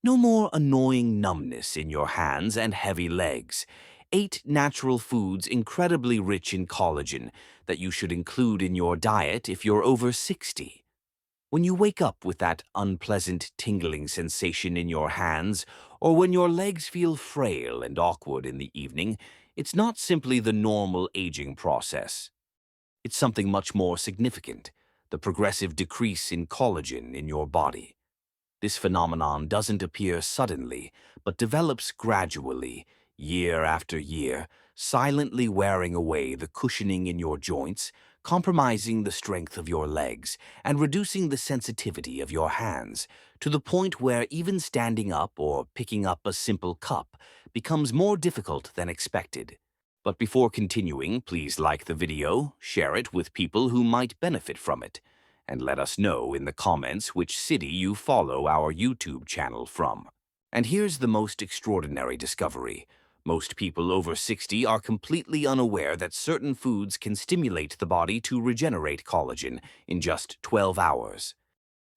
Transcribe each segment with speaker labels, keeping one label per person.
Speaker 1: No more annoying numbness in your hands and heavy legs. 8 natural foods incredibly rich in collagen that you should include in your diet if you're over 60. When you wake up with that unpleasant tingling sensation in your hands, or when your legs feel frail and awkward in the evening, it's not simply the normal aging process. It's something much more significant, the progressive decrease in collagen in your body. This phenomenon doesn't appear suddenly, but develops gradually, year after year, silently wearing away the cushioning in your joints, compromising the strength of your legs, and reducing the sensitivity of your hands, to the point where even standing up or picking up a simple cup becomes more difficult than expected. But before continuing, please like the video, share it with people who might benefit from it, and let us know in the comments which city you follow our YouTube channel from. And here's the most extraordinary discovery. Most people over 60 are completely unaware that certain foods can stimulate the body to regenerate collagen in just 12 hours.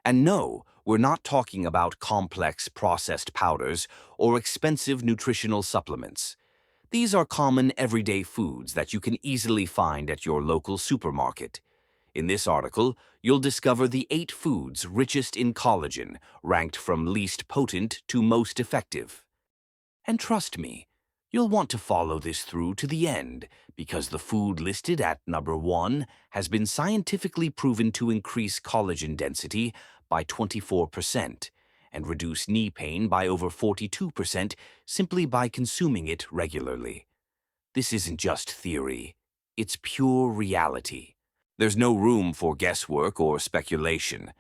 Speaker 1: And no, we're not talking about complex processed powders or expensive nutritional supplements. These are common everyday foods that you can easily find at your local supermarket. In this article, you'll discover the 8 foods richest in collagen, ranked from least potent to most effective. And trust me, you'll want to follow this through to the end, because the food listed at number 1 has been scientifically proven to increase collagen density by 24% and reduce knee pain by over 42% simply by consuming it regularly. This isn't just theory, it's pure reality. There's no room for guesswork or speculation.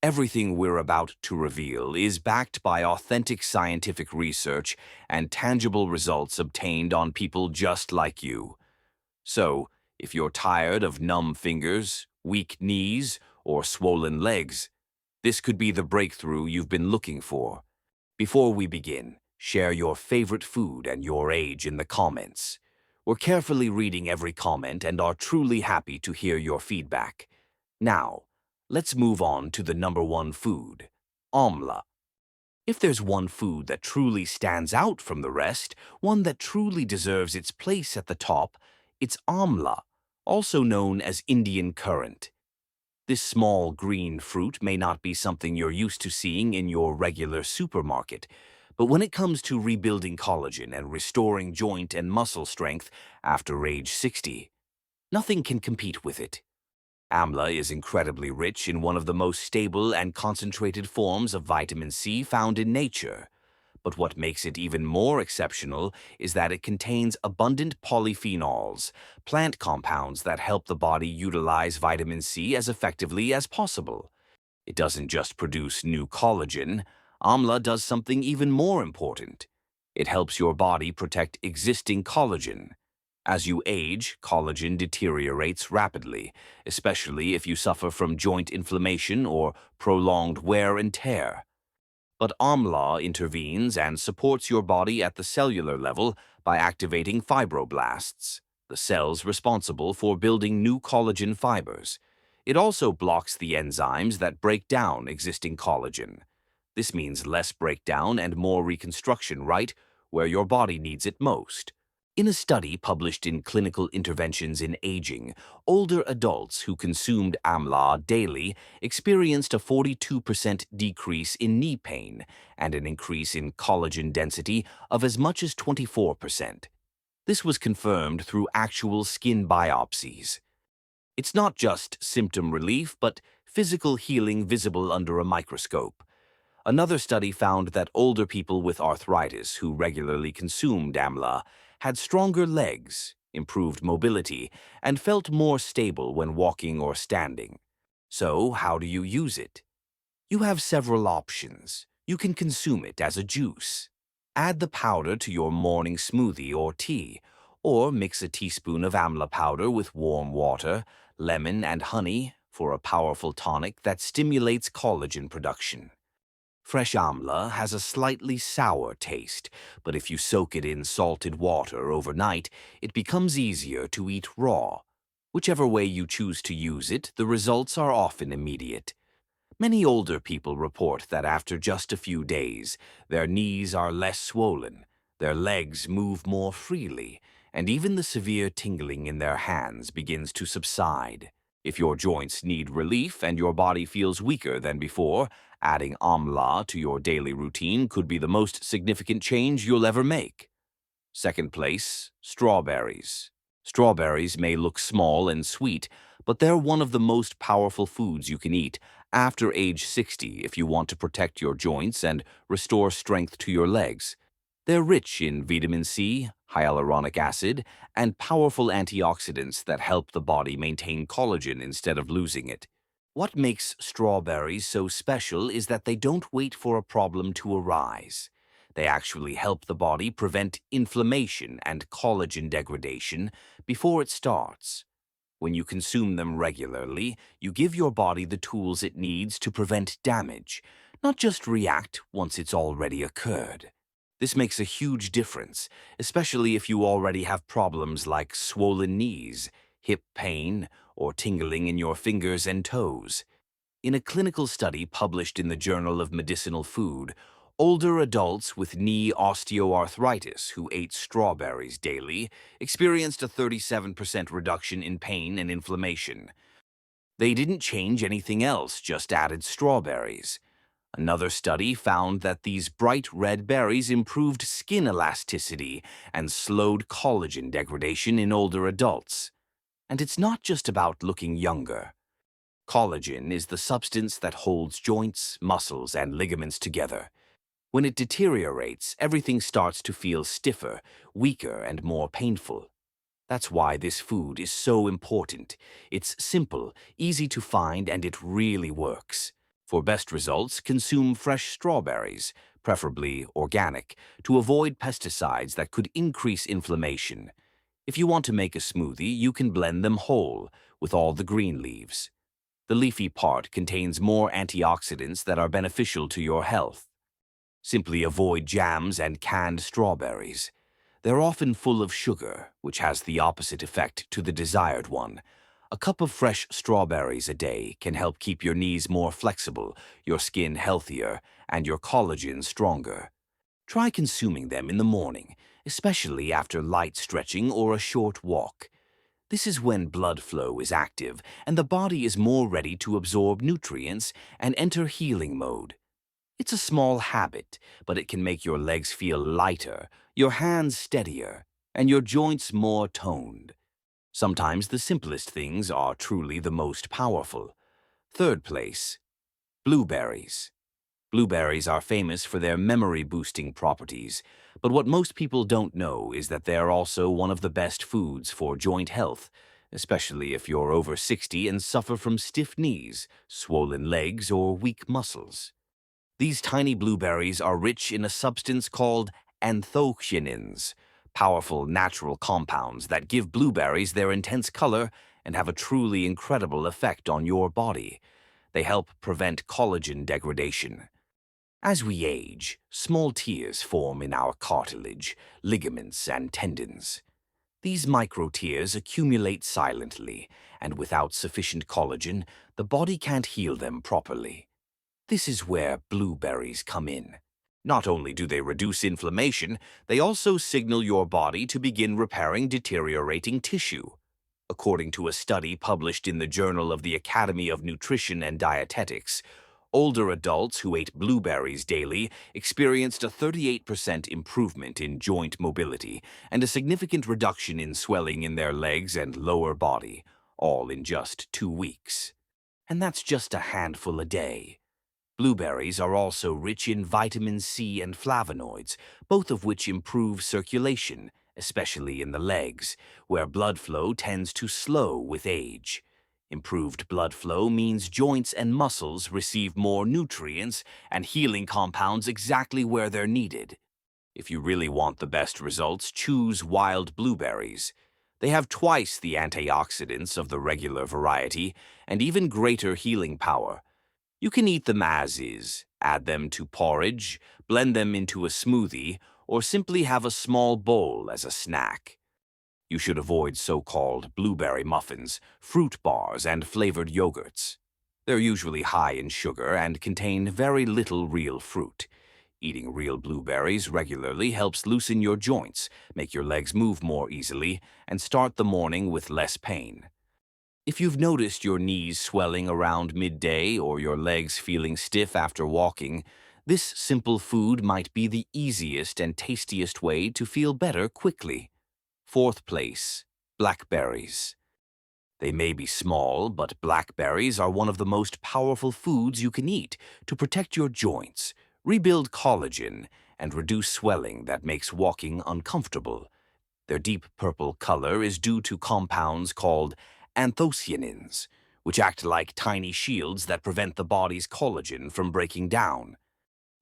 Speaker 1: Everything we're about to reveal is backed by authentic scientific research and tangible results obtained on people just like you. So, if you're tired of numb fingers, weak knees, or swollen legs, this could be the breakthrough you've been looking for. Before we begin, share your favorite food and your age in the comments. We're carefully reading every comment and are truly happy to hear your feedback. Now, let's move on to the number 1 food, amla. If there's one food that truly stands out from the rest, one that truly deserves its place at the top, it's amla, also known as Indian currant. This small green fruit may not be something you're used to seeing in your regular supermarket, but when it comes to rebuilding collagen and restoring joint and muscle strength after age 60, nothing can compete with it. Amla is incredibly rich in one of the most stable and concentrated forms of vitamin C found in nature. But what makes it even more exceptional is that it contains abundant polyphenols, plant compounds that help the body utilize vitamin C as effectively as possible. It doesn't just produce new collagen. Amla does something even more important. It helps your body protect existing collagen. As you age, collagen deteriorates rapidly, especially if you suffer from joint inflammation or prolonged wear and tear. But amla intervenes and supports your body at the cellular level by activating fibroblasts, the cells responsible for building new collagen fibers. It also blocks the enzymes that break down existing collagen. This means less breakdown and more reconstruction right where your body needs it most. In a study published in Clinical Interventions in Aging, older adults who consumed amla daily experienced a 42% decrease in knee pain and an increase in collagen density of as much as 24%. This was confirmed through actual skin biopsies. It's not just symptom relief, but physical healing visible under a microscope. Another study found that older people with arthritis who regularly consumed amla had stronger legs, improved mobility, and felt more stable when walking or standing. So, how do you use it? You have several options. You can consume it as a juice. Add the powder to your morning smoothie or tea, or mix a teaspoon of amla powder with warm water, lemon, and honey for a powerful tonic that stimulates collagen production. Fresh amla has a slightly sour taste, but if you soak it in salted water overnight, it becomes easier to eat raw. Whichever way you choose to use it, the results are often immediate. Many older people report that after just a few days, their knees are less swollen, their legs move more freely, and even the severe tingling in their hands begins to subside. If your joints need relief and your body feels weaker than before, adding amla to your daily routine could be the most significant change you'll ever make. Second place, strawberries. Strawberries may look small and sweet, but they're one of the most powerful foods you can eat after age 60 if you want to protect your joints and restore strength to your legs. They're rich in vitamin C, hyaluronic acid, and powerful antioxidants that help the body maintain collagen instead of losing it. What makes strawberries so special is that they don't wait for a problem to arise. They actually help the body prevent inflammation and collagen degradation before it starts. When you consume them regularly, you give your body the tools it needs to prevent damage, not just react once it's already occurred. This makes a huge difference, especially if you already have problems like swollen knees, hip pain, or tingling in your fingers and toes. In a clinical study published in the Journal of Medicinal Food, older adults with knee osteoarthritis who ate strawberries daily experienced a 37% reduction in pain and inflammation. They didn't change anything else, just added strawberries. Another study found that these bright red berries improved skin elasticity and slowed collagen degradation in older adults. And it's not just about looking younger. Collagen is the substance that holds joints, muscles, and ligaments together. When it deteriorates, everything starts to feel stiffer, weaker, and more painful. That's why this food is so important. It's simple, easy to find, and it really works. For best results, consume fresh strawberries, preferably organic, to avoid pesticides that could increase inflammation. If you want to make a smoothie, you can blend them whole, with all the green leaves. The leafy part contains more antioxidants that are beneficial to your health. Simply avoid jams and canned strawberries. They're often full of sugar, which has the opposite effect to the desired one. A cup of fresh strawberries a day can help keep your knees more flexible, your skin healthier, and your collagen stronger. Try consuming them in the morning, especially after light stretching or a short walk. This is when blood flow is active and the body is more ready to absorb nutrients and enter healing mode. It's a small habit, but it can make your legs feel lighter, your hands steadier, and your joints more toned. Sometimes the simplest things are truly the most powerful. Third place, blueberries. Blueberries are famous for their memory-boosting properties, but what most people don't know is that they're also one of the best foods for joint health, especially if you're over 60 and suffer from stiff knees, swollen legs, or weak muscles. These tiny blueberries are rich in a substance called anthocyanins, powerful natural compounds that give blueberries their intense color and have a truly incredible effect on your body. They help prevent collagen degradation. As we age, small tears form in our cartilage, ligaments, and tendons. These micro-tears accumulate silently, and without sufficient collagen, the body can't heal them properly. This is where blueberries come in. Not only do they reduce inflammation, they also signal your body to begin repairing deteriorating tissue. According to a study published in the Journal of the Academy of Nutrition and Dietetics, older adults who ate blueberries daily experienced a 38% improvement in joint mobility and a significant reduction in swelling in their legs and lower body, all in just 2 weeks. And that's just a handful a day. Blueberries are also rich in vitamin C and flavonoids, both of which improve circulation, especially in the legs, where blood flow tends to slow with age. Improved blood flow means joints and muscles receive more nutrients and healing compounds exactly where they're needed. If you really want the best results, choose wild blueberries. They have twice the antioxidants of the regular variety and even greater healing power. You can eat them as is, add them to porridge, blend them into a smoothie, or simply have a small bowl as a snack. You should avoid so-called blueberry muffins, fruit bars, and flavored yogurts. They're usually high in sugar and contain very little real fruit. Eating real blueberries regularly helps loosen your joints, make your legs move more easily, and start the morning with less pain. If you've noticed your knees swelling around midday or your legs feeling stiff after walking, this simple food might be the easiest and tastiest way to feel better quickly. Fourth place, blackberries. They may be small, but blackberries are one of the most powerful foods you can eat to protect your joints, rebuild collagen, and reduce swelling that makes walking uncomfortable. Their deep purple color is due to compounds called anthocyanins, which act like tiny shields that prevent the body's collagen from breaking down.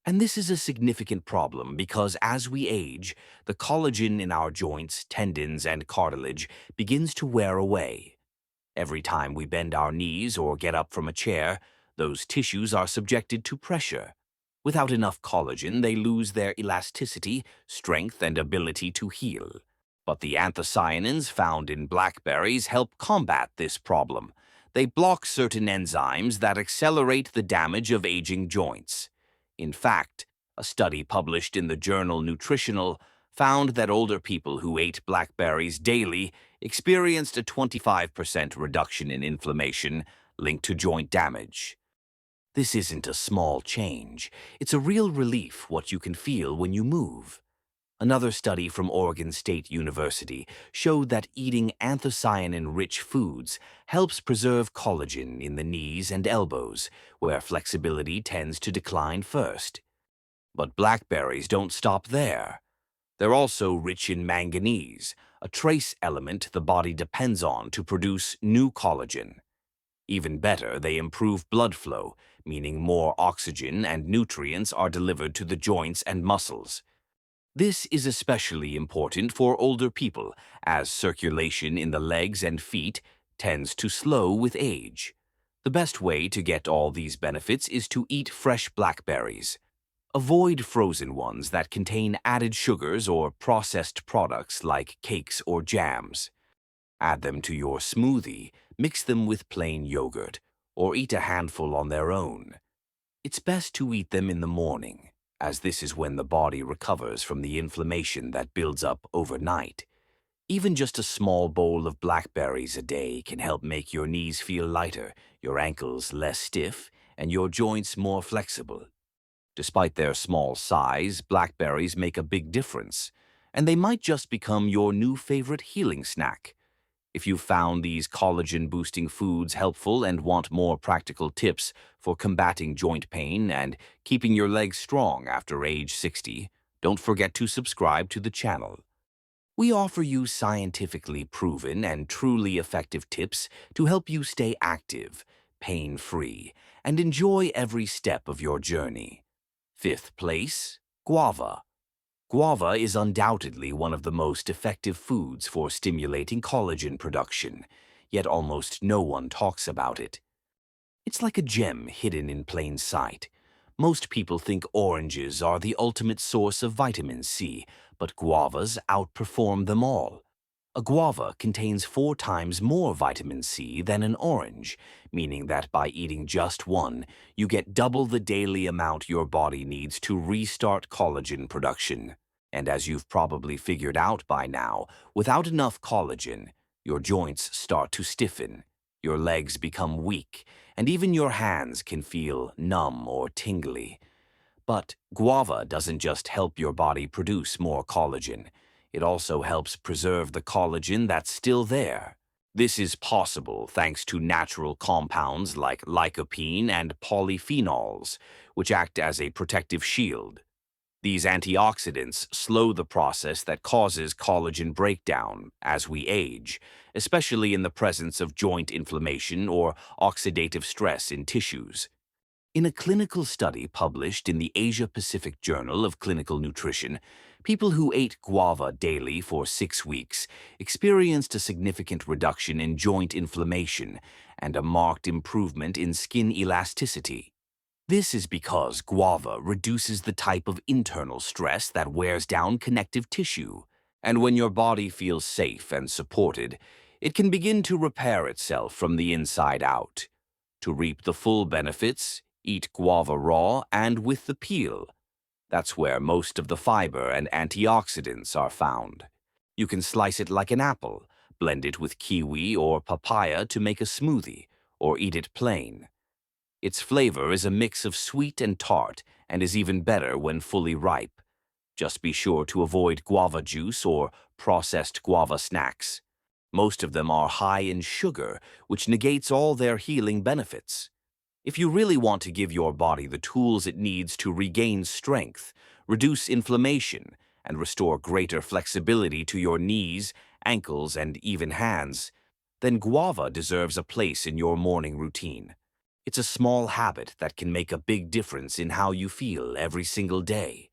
Speaker 1: And this is a significant problem because as we age, the collagen in our joints, tendons, and cartilage begins to wear away. Every time we bend our knees or get up from a chair, those tissues are subjected to pressure. Without enough collagen, they lose their elasticity, strength, and ability to heal. But the anthocyanins found in blackberries help combat this problem. They block certain enzymes that accelerate the damage of aging joints. In fact, a study published in the journal Nutritional found that older people who ate blackberries daily experienced a 25% reduction in inflammation linked to joint damage. This isn't a small change. It's a real relief what you can feel when you move. Another study from Oregon State University showed that eating anthocyanin-rich foods helps preserve collagen in the knees and elbows, where flexibility tends to decline first. But blackberries don't stop there. They're also rich in manganese, a trace element the body depends on to produce new collagen. Even better, they improve blood flow, meaning more oxygen and nutrients are delivered to the joints and muscles. This is especially important for older people, as circulation in the legs and feet tends to slow with age. The best way to get all these benefits is to eat fresh blackberries. Avoid frozen ones that contain added sugars or processed products like cakes or jams. Add them to your smoothie, mix them with plain yogurt, or eat a handful on their own. It's best to eat them in the morning, as this is when the body recovers from the inflammation that builds up overnight. Even just a small bowl of blackberries a day can help make your knees feel lighter, your ankles less stiff, and your joints more flexible. Despite their small size, blackberries make a big difference, and they might just become your new favorite healing snack. If you found these collagen-boosting foods helpful and want more practical tips for combating joint pain and keeping your legs strong after age 60, don't forget to subscribe to the channel. We offer you scientifically proven and truly effective tips to help you stay active, pain-free, and enjoy every step of your journey. Fifth place, guava. Guava is undoubtedly one of the most effective foods for stimulating collagen production, yet almost no one talks about it. It's like a gem hidden in plain sight. Most people think oranges are the ultimate source of vitamin C, but guavas outperform them all. A guava contains 4 times more vitamin C than an orange, meaning that by eating just one, you get double the daily amount your body needs to restart collagen production. And as you've probably figured out by now, without enough collagen, your joints start to stiffen, your legs become weak, and even your hands can feel numb or tingly. But guava doesn't just help your body produce more collagen. It also helps preserve the collagen that's still there. This is possible thanks to natural compounds like lycopene and polyphenols, which act as a protective shield. These antioxidants slow the process that causes collagen breakdown as we age, especially in the presence of joint inflammation or oxidative stress in tissues. In a clinical study published in the Asia-Pacific Journal of Clinical Nutrition, people who ate guava daily for 6 weeks experienced a significant reduction in joint inflammation and a marked improvement in skin elasticity. This is because guava reduces the type of internal stress that wears down connective tissue, and when your body feels safe and supported, it can begin to repair itself from the inside out. To reap the full benefits, eat guava raw and with the peel. That's where most of the fiber and antioxidants are found. You can slice it like an apple, blend it with kiwi or papaya to make a smoothie, or eat it plain. Its flavor is a mix of sweet and tart and is even better when fully ripe. Just be sure to avoid guava juice or processed guava snacks. Most of them are high in sugar, which negates all their healing benefits. If you really want to give your body the tools it needs to regain strength, reduce inflammation, and restore greater flexibility to your knees, ankles, and even hands, then guava deserves a place in your morning routine. It's a small habit that can make a big difference in how you feel every single day.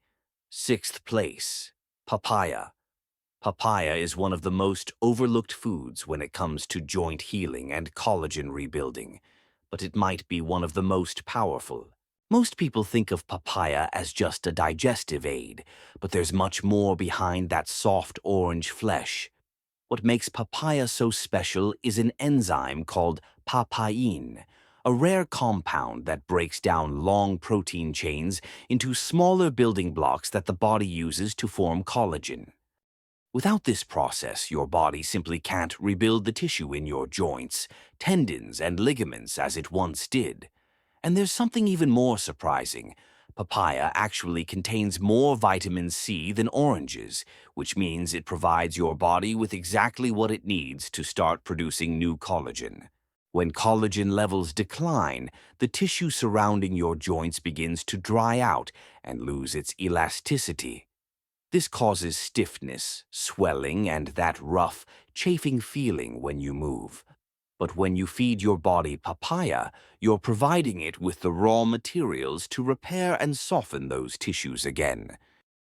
Speaker 1: Sixth place, papaya. Papaya is one of the most overlooked foods when it comes to joint healing and collagen rebuilding, but it might be one of the most powerful. Most people think of papaya as just a digestive aid, but there's much more behind that soft orange flesh. What makes papaya so special is an enzyme called papain, a rare compound that breaks down long protein chains into smaller building blocks that the body uses to form collagen. Without this process, your body simply can't rebuild the tissue in your joints, tendons, and ligaments as it once did. And there's something even more surprising. Papaya actually contains more vitamin C than oranges, which means it provides your body with exactly what it needs to start producing new collagen. When collagen levels decline, the tissue surrounding your joints begins to dry out and lose its elasticity. This causes stiffness, swelling, and that rough, chafing feeling when you move. But when you feed your body papaya, you're providing it with the raw materials to repair and soften those tissues again.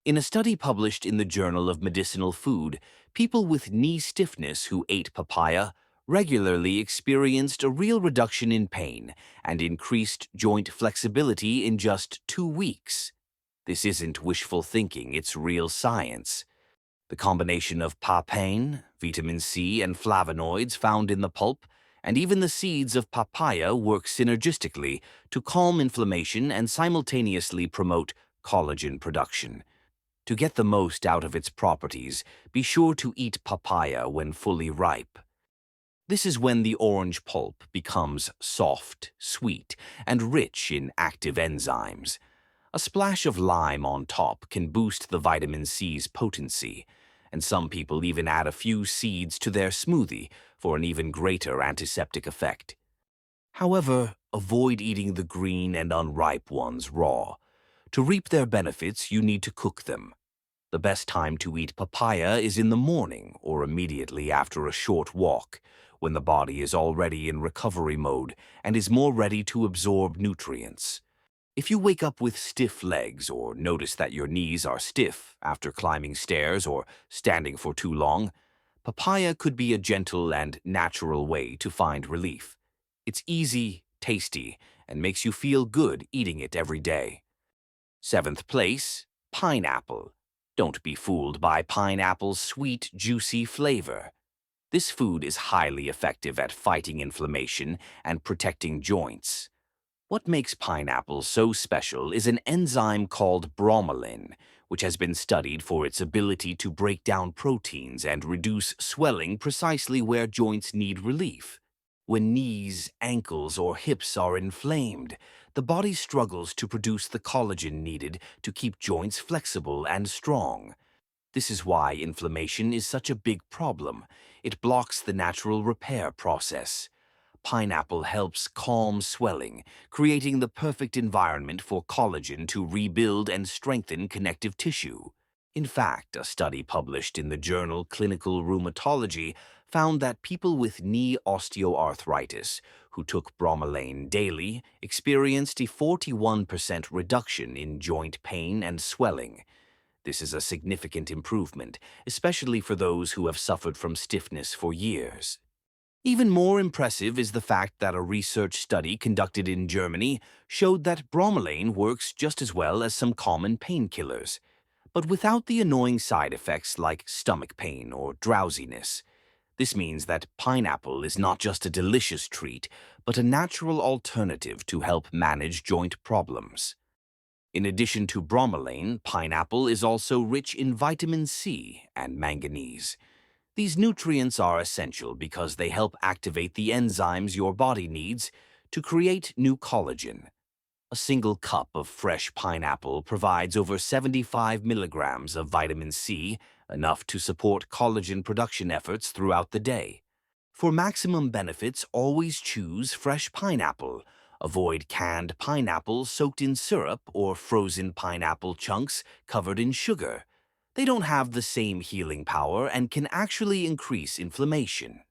Speaker 1: In a study published in the Journal of Medicinal Food, people with knee stiffness who ate papaya regularly experienced a real reduction in pain and increased joint flexibility in just 2 weeks. This isn't wishful thinking, it's real science. The combination of papain, vitamin C, and flavonoids found in the pulp, and even the seeds of papaya work synergistically to calm inflammation and simultaneously promote collagen production. To get the most out of its properties, be sure to eat papaya when fully ripe. This is when the orange pulp becomes soft, sweet, and rich in active enzymes. A splash of lime on top can boost the vitamin C's potency, and some people even add a few seeds to their smoothie for an even greater antiseptic effect. However, avoid eating the green and unripe ones raw. To reap their benefits, you need to cook them. The best time to eat papaya is in the morning or immediately after a short walk, when the body is already in recovery mode and is more ready to absorb nutrients. If you wake up with stiff legs or notice that your knees are stiff after climbing stairs or standing for too long, papaya could be a gentle and natural way to find relief. It's easy, tasty, and makes you feel good eating it every day. Seventh place, pineapple. Don't be fooled by pineapple's sweet, juicy flavor. This food is highly effective at fighting inflammation and protecting joints. What makes pineapple so special is an enzyme called bromelain, which has been studied for its ability to break down proteins and reduce swelling precisely where joints need relief. When knees, ankles, or hips are inflamed, the body struggles to produce the collagen needed to keep joints flexible and strong. This is why inflammation is such a big problem. It blocks the natural repair process. Pineapple helps calm swelling, creating the perfect environment for collagen to rebuild and strengthen connective tissue. In fact, a study published in the journal Clinical Rheumatology found that people with knee osteoarthritis who took bromelain daily experienced a 41% reduction in joint pain and swelling. This is a significant improvement, especially for those who have suffered from stiffness for years. Even more impressive is the fact that a research study conducted in Germany showed that bromelain works just as well as some common painkillers, but without the annoying side effects like stomach pain or drowsiness. This means that pineapple is not just a delicious treat, but a natural alternative to help manage joint problems. In addition to bromelain, pineapple is also rich in vitamin C and manganese. These nutrients are essential because they help activate the enzymes your body needs to create new collagen. A single cup of fresh pineapple provides over 75 milligrams of vitamin C, enough to support collagen production efforts throughout the day. For maximum benefits, always choose fresh pineapple. Avoid canned pineapple soaked in syrup or frozen pineapple chunks covered in sugar. They don't have the same healing power and can actually increase inflammation.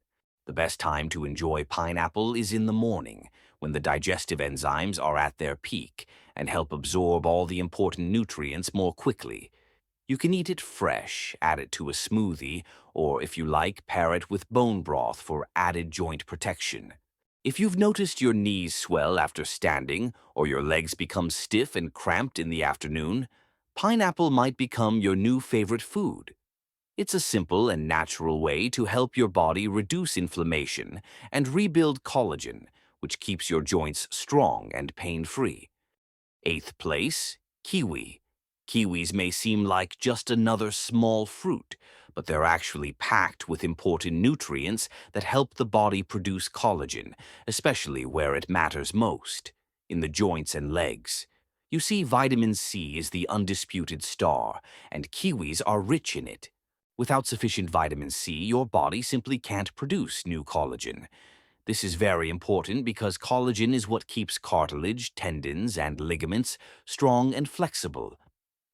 Speaker 1: The best time to enjoy pineapple is in the morning, when the digestive enzymes are at their peak and help absorb all the important nutrients more quickly. You can eat it fresh, add it to a smoothie, or if you like, pair it with bone broth for added joint protection. If you've noticed your knees swell after standing or your legs become stiff and cramped in the afternoon, pineapple might become your new favorite food. It's a simple and natural way to help your body reduce inflammation and rebuild collagen, which keeps your joints strong and pain-free. Eighth place, kiwi. Kiwis may seem like just another small fruit, but they're actually packed with important nutrients that help the body produce collagen, especially where it matters most, in the joints and legs. You see, vitamin C is the undisputed star, and kiwis are rich in it. Without sufficient vitamin C, your body simply can't produce new collagen. This is very important because collagen is what keeps cartilage, tendons, and ligaments strong and flexible.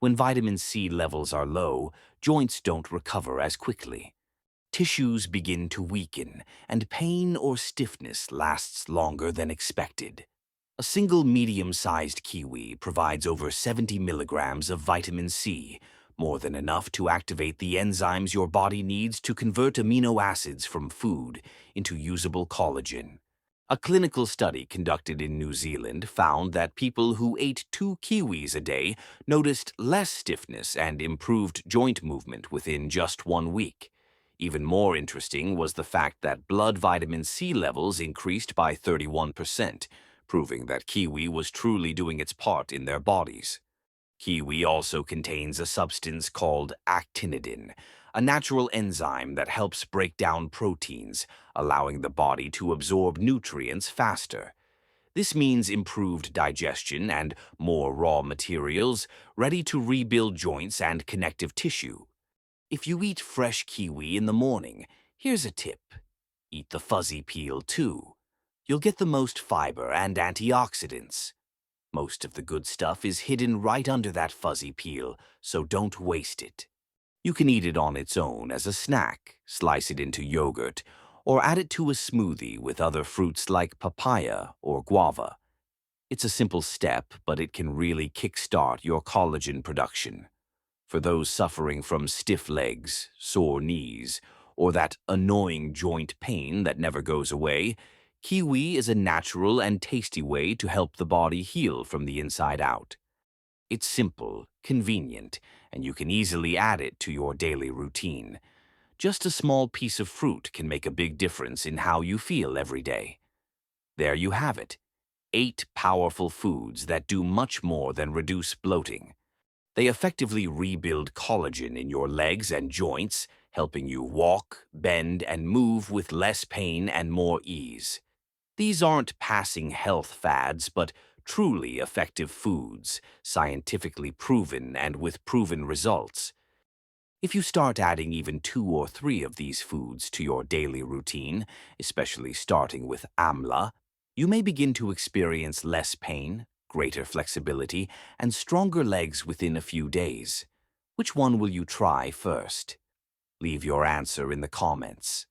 Speaker 1: When vitamin C levels are low, joints don't recover as quickly. Tissues begin to weaken, and pain or stiffness lasts longer than expected. A single medium-sized kiwi provides over 70 milligrams of vitamin C, more than enough to activate the enzymes your body needs to convert amino acids from food into usable collagen. A clinical study conducted in New Zealand found that people who ate 2 kiwis a day noticed less stiffness and improved joint movement within just 1 week. Even more interesting was the fact that blood vitamin C levels increased by 31%, proving that kiwi was truly doing its part in their bodies. Kiwi also contains a substance called actinidin, a natural enzyme that helps break down proteins, allowing the body to absorb nutrients faster. This means improved digestion and more raw materials ready to rebuild joints and connective tissue. If you eat fresh kiwi in the morning, here's a tip. Eat the fuzzy peel too. You'll get the most fiber and antioxidants. Most of the good stuff is hidden right under that fuzzy peel, so don't waste it. You can eat it on its own as a snack, slice it into yogurt, or add it to a smoothie with other fruits like papaya or guava. It's a simple step, but it can really kickstart your collagen production. For those suffering from stiff legs, sore knees, or that annoying joint pain that never goes away, kiwi is a natural and tasty way to help the body heal from the inside out. It's simple, convenient, and you can easily add it to your daily routine. Just a small piece of fruit can make a big difference in how you feel every day. There you have it, 8 powerful foods that do much more than reduce bloating. They effectively rebuild collagen in your legs and joints, helping you walk, bend, and move with less pain and more ease. These aren't passing health fads, but truly effective foods, scientifically proven and with proven results. If you start adding even 2 or 3 of these foods to your daily routine, especially starting with amla, you may begin to experience less pain, greater flexibility, and stronger legs within a few days. Which one will you try first? Leave your answer in the comments.